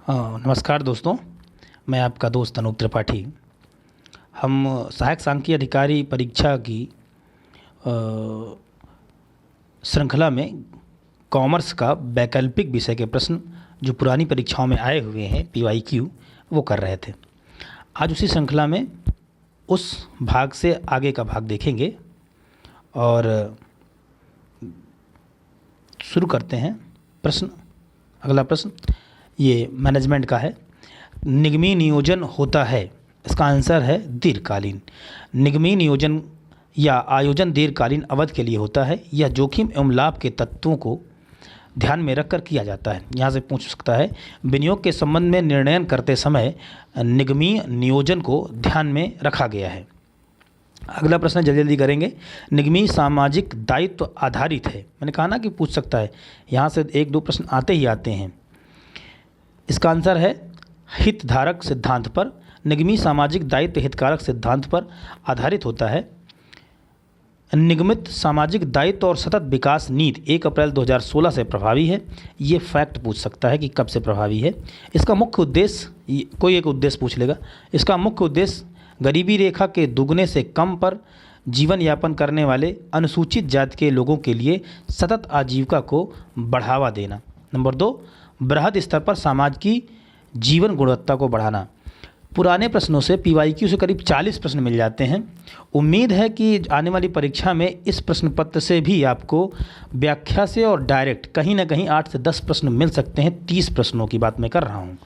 नमस्कार दोस्तों, मैं आपका दोस्त अनूप त्रिपाठी। हम सहायक सांख्यिकी अधिकारी परीक्षा की अ, श्रृंखला में कॉमर्स का वैकल्पिक विषय के प्रश्न जो पुरानी परीक्षाओं में आए हुए हैं PYQ वो कर रहे थे। आज उसी श्रृंखला में उस भाग से आगे का भाग देखेंगे और शुरू करते हैं। अगला प्रश्न ये मैनेजमेंट का है। निगमी नियोजन होता है, इसका आंसर है दीर्घकालीन। निगमी नियोजन या आयोजन दीर्घकालीन अवधि के लिए होता है। यह जोखिम एवं लाभ के तत्वों को ध्यान में रखकर किया जाता है। यहाँ से पूछ सकता है, विनियोग के संबंध में निर्णय करते समय निगमीय नियोजन को ध्यान में रखा गया है। अगला प्रश्न जल्दी जल्दी करेंगे। निगमी सामाजिक दायित्व आधारित है। मैंने कहा ना कि पूछ सकता है, यहाँ से एक दो प्रश्न आते ही आते हैं। इसका आंसर है हितधारक सिद्धांत पर। निगमी सामाजिक दायित्व हितधारक सिद्धांत पर आधारित होता है। निगमित सामाजिक दायित्व और सतत विकास नीति 1 अप्रैल 2016 से प्रभावी है। ये फैक्ट पूछ सकता है कि कब से प्रभावी है। इसका मुख्य उद्देश्य, कोई एक उद्देश्य पूछ लेगा। इसका मुख्य उद्देश्य गरीबी रेखा के दुगने से कम पर जीवन यापन करने वाले अनुसूचित जाति के लोगों के लिए सतत आजीविका को बढ़ावा देना। नंबर 2, बृहद स्तर पर समाज की जीवन गुणवत्ता को बढ़ाना। पुराने प्रश्नों से PYQ से करीब 40 प्रश्न मिल जाते हैं। उम्मीद है कि आने वाली परीक्षा में इस प्रश्न पत्र से भी आपको व्याख्या से और डायरेक्ट कहीं ना कहीं 8 से 10 प्रश्न मिल सकते हैं। 30 प्रश्नों की बात मैं कर रहा हूँ।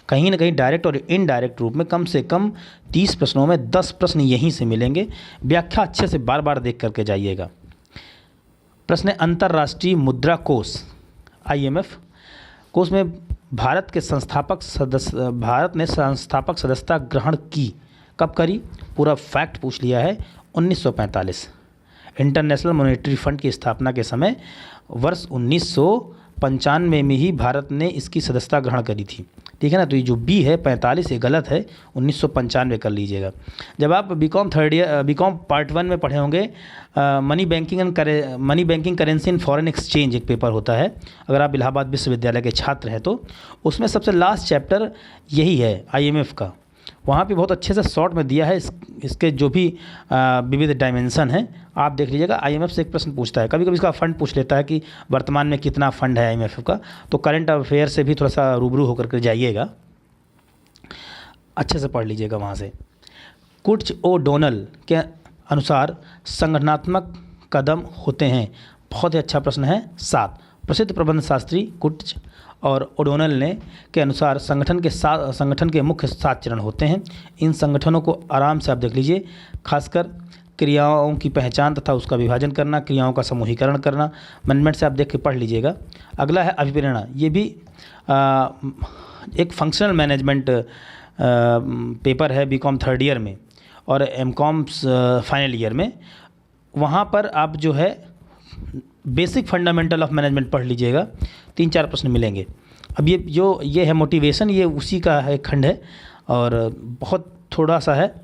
कहीं ना कहीं डायरेक्ट और इनडायरेक्ट रूप में कम से कम 30 प्रश्नों में 10 प्रश्न यहीं से मिलेंगे। व्याख्या अच्छे से बार बार देख करके जाइएगा। प्रश्न है, अंतर्राष्ट्रीय मुद्रा कोष IMF कोष में भारत ने संस्थापक सदस्यता ग्रहण की। कब करी? पूरा फैक्ट पूछ लिया है। 1945 इंटरनेशनल मॉनेटरी फंड की स्थापना के समय वर्ष 1995 में ही भारत ने इसकी सदस्यता ग्रहण करी थी। ठीक है ना। तो ये जो बी है 45 ये गलत है, 1995 कर लीजिएगा। जब आप बीकॉम पार्ट 1 में पढ़े होंगे money banking currency in foreign exchange एक पेपर होता है। अगर आप इलाहाबाद विश्वविद्यालय के छात्र हैं तो उसमें सबसे लास्ट चैप्टर यही है IMF का। वहाँ पे बहुत अच्छे से शॉर्ट में दिया है इसके जो भी विविध डायमेंशन हैं, आप देख लीजिएगा। IMF से एक प्रश्न पूछता है, कभी कभी इसका फंड पूछ लेता है कि वर्तमान में कितना फंड है IMF का। तो करंट अफेयर से भी थोड़ा सा रूबरू होकर के जाइएगा, अच्छे से पढ़ लीजिएगा वहाँ से। कुर्च ओडोनल के अनुसार संगठनात्मक कदम होते हैं। बहुत ही अच्छा प्रश्न है। 7, प्रसिद्ध प्रबंध शास्त्री कुर्च और ओडोनल ने के अनुसार संगठन के मुख्य 7 चरण होते हैं। इन संगठनों को आराम से आप देख लीजिए। खासकर क्रियाओं की पहचान तथा उसका विभाजन करना, क्रियाओं का समूहीकरण करना। मैनेजमेंट से आप देख के पढ़ लीजिएगा। अगला है अभिप्रेरणा। ये भी एक फंक्शनल मैनेजमेंट पेपर है बीकॉम 3rd ईयर में और MCOM फाइनल ईयर में। वहाँ पर आप जो है बेसिक फंडामेंटल ऑफ मैनेजमेंट पढ़ लीजिएगा। 3-4 प्रश्न मिलेंगे। अब ये है मोटिवेशन, ये उसी का है खंड है और बहुत थोड़ा सा है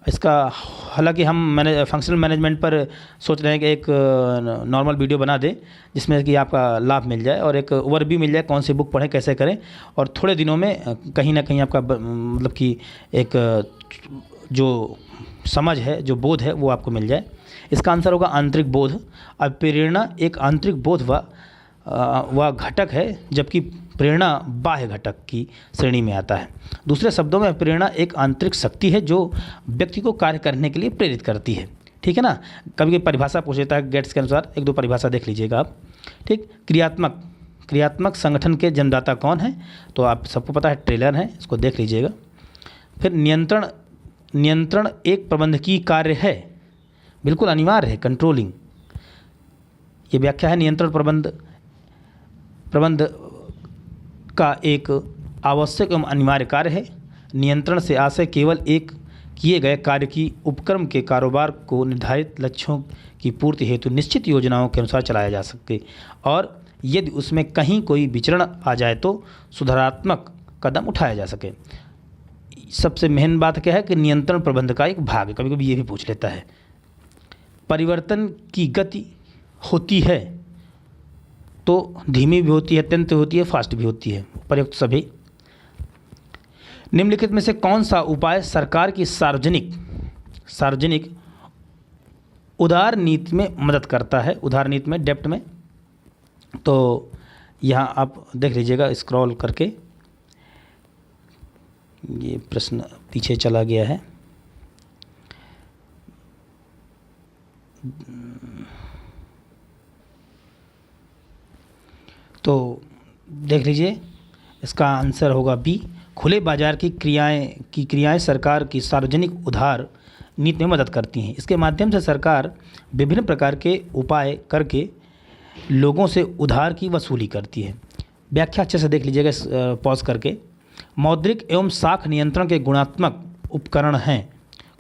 इसका। हालांकि हम फंक्शनल मैनेजमेंट पर सोच रहे हैं कि एक नॉर्मल वीडियो बना दें जिसमें कि आपका लाभ मिल जाए और एक ओवरव्यू मिल जाए, कौन सी बुक पढ़ें, कैसे करें। और थोड़े दिनों में कहीं ना कहीं आपका मतलब कि एक जो समझ है, जो बोध है वो आपको मिल जाए। इसका आंसर होगा आंतरिक बोध। अब प्रेरणा एक आंतरिक बोध व घटक है, जबकि प्रेरणा बाह्य घटक की श्रेणी में आता है। दूसरे शब्दों में प्रेरणा एक आंतरिक शक्ति है जो व्यक्ति को कार्य करने के लिए प्रेरित करती है। ठीक है ना। कभी परिभाषा पूछ लेता है गेट्स के अनुसार, 1-2 परिभाषा देख लीजिएगा आप। ठीक। क्रियात्मक संगठन के जन्मदाता कौन है? तो आप सबको पता है टेलर हैं, इसको देख लीजिएगा। फिर नियंत्रण एक प्रबंधकीय कार्य है, बिल्कुल अनिवार्य है। कंट्रोलिंग, ये व्याख्या है। नियंत्रण प्रबंध का एक आवश्यक एवं अनिवार्य कार्य है। नियंत्रण से आशय केवल एक किए गए कार्य की उपक्रम के कारोबार को निर्धारित लक्ष्यों की पूर्ति हेतु निश्चित योजनाओं के अनुसार चलाया जा सके और यदि उसमें कहीं कोई विचरण आ जाए तो सुधारात्मक कदम उठाया जा सके। सबसे मेन बात क्या है कि नियंत्रण प्रबंध का एक भाग है। कभी कभी ये भी पूछ लेता है। परिवर्तन की गति होती है तो धीमी भी होती है, अत्यंत होती है, फास्ट भी होती है, प्रयुक्त सभी। निम्नलिखित में से कौन सा उपाय सरकार की सार्वजनिक उदार नीति में मदद करता है, उदार नीति में, डेप्ट में? तो यहाँ आप देख लीजिएगा स्क्रॉल करके, ये प्रश्न पीछे चला गया है। तो देख लीजिए, इसका आंसर होगा बी, खुले बाजार की क्रियाएं सरकार की सार्वजनिक उधार नीति में मदद करती हैं। इसके माध्यम से सरकार विभिन्न प्रकार के उपाय करके लोगों से उधार की वसूली करती है। व्याख्या अच्छे से देख लीजिएगा पॉज करके। मौद्रिक एवं साख नियंत्रण के गुणात्मक उपकरण हैं।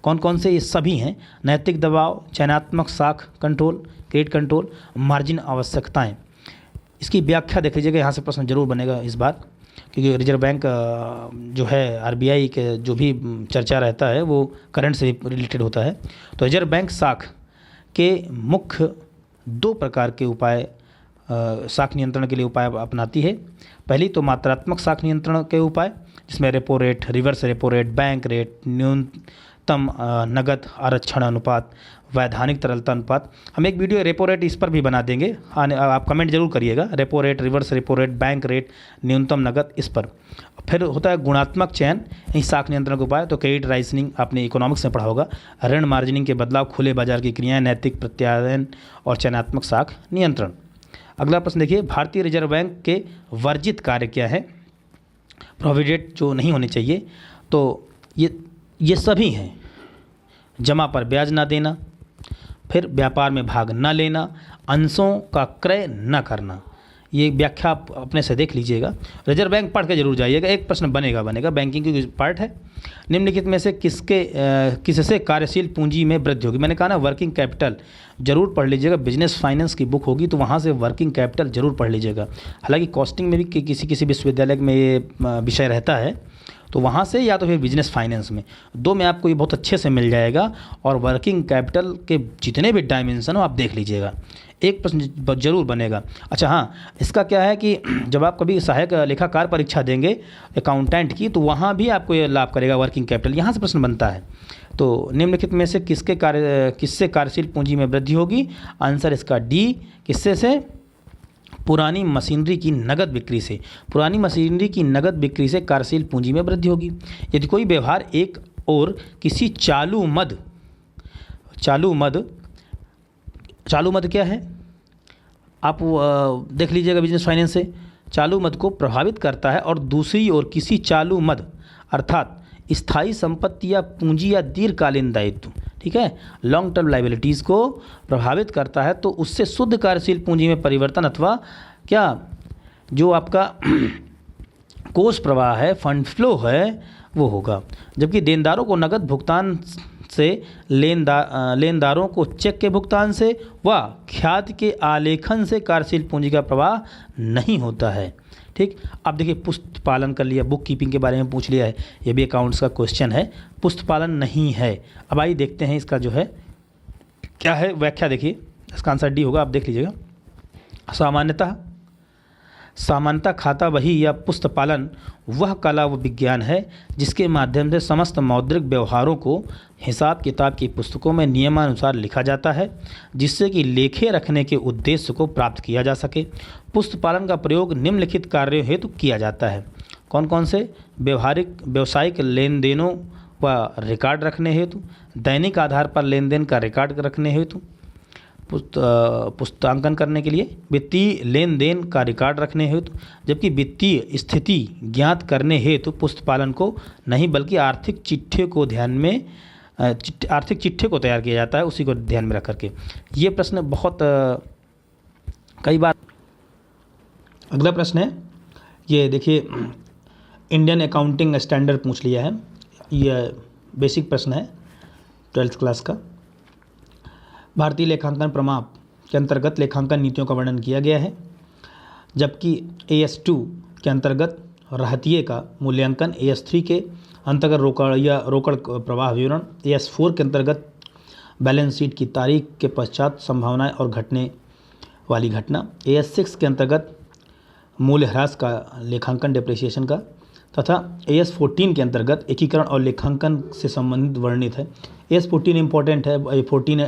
कौन कौन से? ये सभी हैं: नैतिक दबाव, चयनात्मक साख कंट्रोल, क्रेडिट कंट्रोल, मार्जिन आवश्यकताएं। इसकी व्याख्या देख लीजिएगा, यहाँ से प्रश्न जरूर बनेगा इस बार, क्योंकि रिजर्व बैंक जो है आरबीआई के जो भी चर्चा रहता है वो करंट से रिलेटेड होता है। तो रिजर्व बैंक साख के मुख्य 2 प्रकार के उपाय साख नियंत्रण के लिए उपाय अपनाती है। पहली तो मात्रात्मक साख नियंत्रण के उपाय, जिसमें repo rate, reverse repo rate, bank rate, न्यूनतम नगद आरक्षण अनुपात, वैधानिक तरलता अनुपात। हम एक वीडियो रेपो रेट इस पर भी बना देंगे, आप कमेंट जरूर करिएगा। Repo rate, reverse repo rate, bank rate, न्यूनतम नगद, इस पर। फिर होता है गुणात्मक चयन, यही साख नियंत्रण का उपाय। तो क्रेडिट राइजनिंग आपने इकोनॉमिक्स में पढ़ा होगा। ऋण मार्जिनिंग के बदलाव, खुले बाजार की क्रियाएं, नैतिक प्रत्यायन और चयनात्मक साख नियंत्रण। अगला प्रश्न देखिए, भारतीय रिजर्व बैंक के वर्जित कार्य क्या है? प्रोविडेंट जो नहीं होने चाहिए, तो ये सभी हैं: जमा पर ब्याज ना देना, फिर व्यापार में भाग न लेना, अंशों का क्रय न करना। ये व्याख्या आप अपने से देख लीजिएगा, रिजर्व बैंक पढ़ के जरूर जाइएगा, एक प्रश्न बनेगा बैंकिंग की पार्ट है। निम्नलिखित में से किससे कार्यशील पूंजी में वृद्धि होगी? मैंने कहा ना, वर्किंग कैपिटल जरूर पढ़ लीजिएगा। बिजनेस फाइनेंस की बुक होगी तो वहाँ से वर्किंग कैपिटल जरूर पढ़ लीजिएगा। हालांकि कॉस्टिंग में भी किसी विश्वविद्यालय में ये विषय रहता है, तो वहाँ से या तो फिर बिजनेस फाइनेंस में, 2 में आपको ये बहुत अच्छे से मिल जाएगा। और वर्किंग कैपिटल के जितने भी डायमेंशन हो आप देख लीजिएगा, एक प्रश्न जरूर बनेगा। अच्छा हाँ, इसका क्या है कि जब आप कभी सहायक लेखाकार परीक्षा देंगे अकाउंटेंट की, तो वहाँ भी आपको ये लाभ करेगा वर्किंग कैपिटल, यहाँ से प्रश्न बनता है। तो निम्नलिखित में से किससे कार्यशील पूंजी में वृद्धि होगी? आंसर इसका डी, किससे से? पुरानी मशीनरी की नगद बिक्री से। पुरानी मशीनरी की नगद बिक्री से कार्यशील पूंजी में वृद्धि होगी। यदि कोई व्यवहार एक और किसी चालू मद क्या है? आप देख लीजिएगा बिजनेस फाइनेंस से, चालू मद को प्रभावित करता है, और दूसरी ओर किसी चालू मद अर्थात स्थायी संपत्ति या पूंजी या दीर्घकालीन दायित्व, ठीक है, लॉन्ग टर्म लाइबिलिटीज़ को प्रभावित करता है, तो उससे शुद्ध कार्यशील पूंजी में परिवर्तन अथवा क्या जो आपका कोष प्रवाह है, फंड फ्लो है, वो होगा। जबकि देनदारों को नगद भुगतान से, लेनदारों को चेक के भुगतान से व ख्याति के आलेखन से कार्यशील पूंजी का प्रवाह नहीं होता है। ठीक, अब देखिए पुस्त पालन कर लिया, बुक कीपिंग के बारे में पूछ लिया है, ये भी अकाउंट्स का क्वेश्चन है। पुस्त पालन नहीं है। अब आइए देखते हैं इसका जो है क्या है व्याख्या। देखिए इसका आंसर डी होगा, आप देख लीजिएगा। सामान्यतः खाता बही या पुस्त पालन वह कला व विज्ञान है जिसके माध्यम से समस्त मौद्रिक व्यवहारों को हिसाब किताब की पुस्तकों में नियमानुसार लिखा जाता है, जिससे कि लेखे रखने के उद्देश्य को प्राप्त किया जा सके। पुस्त पालन का प्रयोग निम्नलिखित कार्यों हेतु किया जाता है। कौन कौन से? व्यावसायिक लेन देनों व रिकॉर्ड रखने हेतु, दैनिक आधार पर लेन देन का रिकॉर्ड रखने हेतु, पुस्तांकन करने के लिए, वित्तीय लेन देन का रिकॉर्ड रखने हेतु, जबकि वित्तीय स्थिति ज्ञात करने हेतु पुस्तपालन को नहीं बल्कि आर्थिक चिट्ठे को तैयार किया जाता है, उसी को ध्यान में रख करके। ये प्रश्न बहुत कई बार। अगला प्रश्न है, ये देखिए इंडियन अकाउंटिंग स्टैंडर्ड पूछ लिया है, यह बेसिक प्रश्न है 12th क्लास का। भारतीय लेखांकन प्रमाप के अंतर्गत लेखांकन नीतियों का वर्णन किया गया है, जबकि AS2 के अंतर्गत रहतिये का मूल्यांकन, AS3 के अंतर्गत रोकड़ प्रवाह विवरण, AS4 के अंतर्गत बैलेंस शीट की तारीख के पश्चात संभावनाएं और घटने वाली घटना, AS6 के अंतर्गत मूल्यह्रास का लेखांकन, डिप्रिसिएशन का, तथा AS14 के अंतर्गत एकीकरण और लेखांकन से संबंधित वर्णित है। AS14 इम्पोर्टेंट है, 14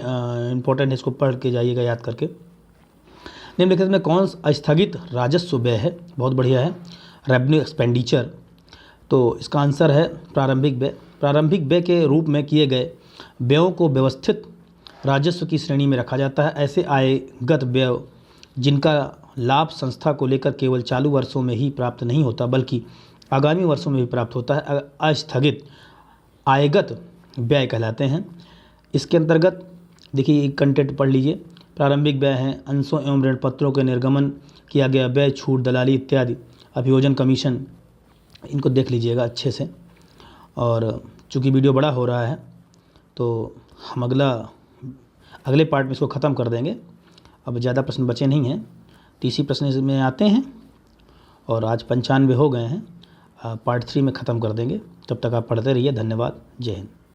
इम्पोर्टेंट है, इसको पढ़ के जाइएगा याद करके। निम्नलिखित में कौन स्थगित राजस्व व्यय है? बहुत बढ़िया है, रेवेन्यू एक्सपेंडिचर। तो इसका आंसर है प्रारंभिक व्यय। प्रारंभिक व्यय के रूप में किए गए व्ययों को व्यवस्थित राजस्व की श्रेणी में रखा जाता है। ऐसे आयगत व्यय जिनका लाभ संस्था को लेकर केवल चालू वर्षों में ही प्राप्त नहीं होता बल्कि आगामी वर्षों में भी प्राप्त होता है, अस्थगित आयगत व्यय कहलाते हैं। इसके अंतर्गत देखिए कंटेंट पढ़ लीजिए। प्रारंभिक व्यय हैं अंशों एवं ऋण पत्रों के निर्गमन किया गया व्यय, छूट, दलाली इत्यादि, अभियोजन कमीशन, इनको देख लीजिएगा अच्छे से। और चूँकि वीडियो बड़ा हो रहा है तो हम अगले पार्ट में इसको ख़त्म कर देंगे। अब ज़्यादा प्रश्न बचे नहीं हैं, 30 प्रश्न में आते हैं और आज 95 हो गए हैं। पार्ट 3 में ख़त्म कर देंगे। तब तक आप पढ़ते रहिए। धन्यवाद। जय हिंद।